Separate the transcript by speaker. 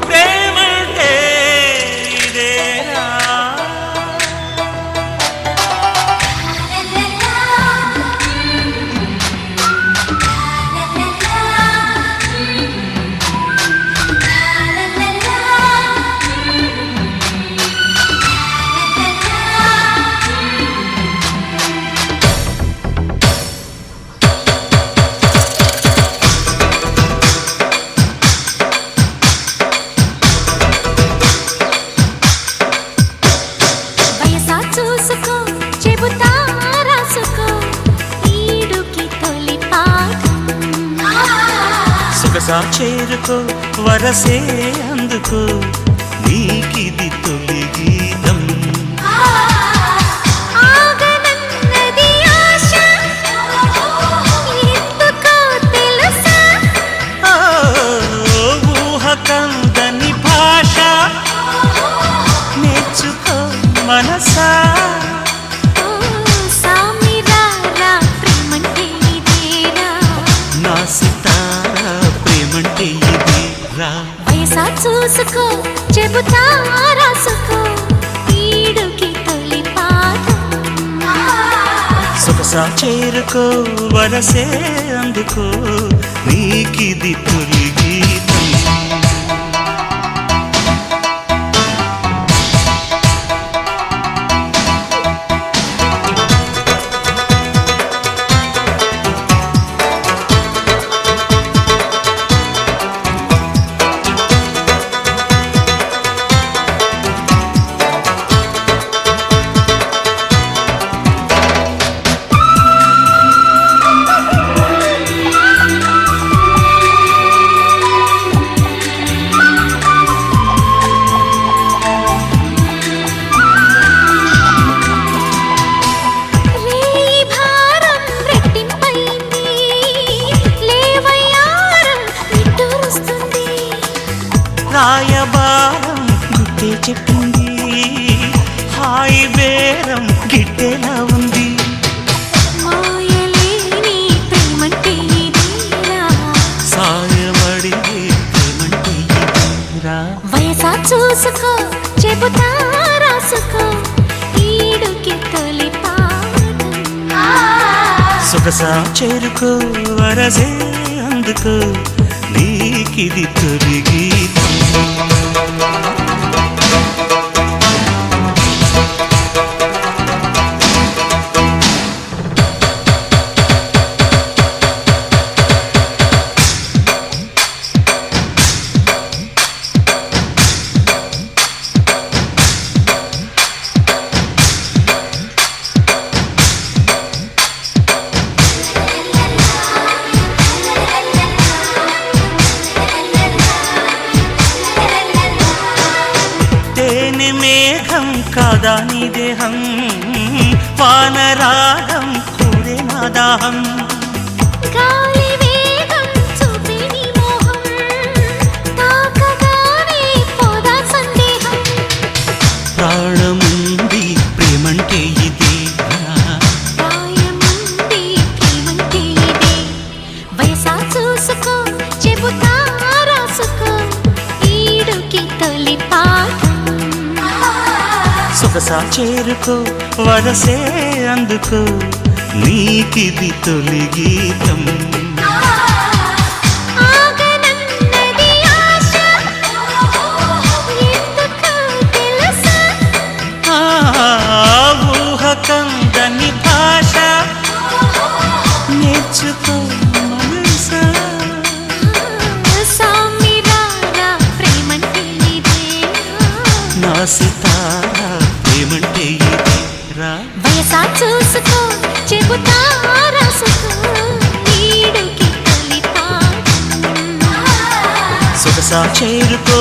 Speaker 1: ప్రేమంటే ఇదేనా చేరుకో వరసే అందుకో నీకిది తొలి గీతం ఊహ కందని భాష నేర్చుకో మనసా
Speaker 2: వయసా చూసుకో చెబుతా రాసుకో ఈడుకి తొలి పాఠం
Speaker 1: సొగసా చేరుకో వరసే అందుకో నీకిది తొలి గీతం రాయబారం గుట్టే చెప్పింది హాయి బేరం గిట్టేలా ఉంది
Speaker 2: మాయలేని ప్రేమంటే ఇదేరా
Speaker 1: సాయమడిగే ప్రేమంటే ఇదేరా
Speaker 2: వయసా చూసుకో చెబుతా రాసుకో ఈడుకి తొలి పాఠం
Speaker 1: సొగసా చేరుకో వరసే అందుకో నీకిది తొలి గీతం మేఘం కాదా నీ దేహం వానరాగం కూడే నా దాహం
Speaker 2: గాలి వేగం చూపే నీ మోహం తాకగానే పోదా సందేహం
Speaker 1: ప్రాణముంది ప్రేమంటే ఇదేనా
Speaker 2: ప్రాయముంది ప్రేమంటే ఇదే వయసా చూసుకో చెబుతా రాసుకో ఈడుకి తొలి పాఠం
Speaker 1: సొగసా చేరుకో వరసే అందుకో నీకిది తొలి గీతం ఊహ కందని భాష నేర్చుకో మనసా
Speaker 2: ప్రేమంటే
Speaker 1: నా సితారా ప్రేమంటే ఇదేరా
Speaker 2: వయసా చూసుకో చెబుతా రాసుకో ఈడుకి తొలి పాఠం
Speaker 1: సొగసా చేరుకో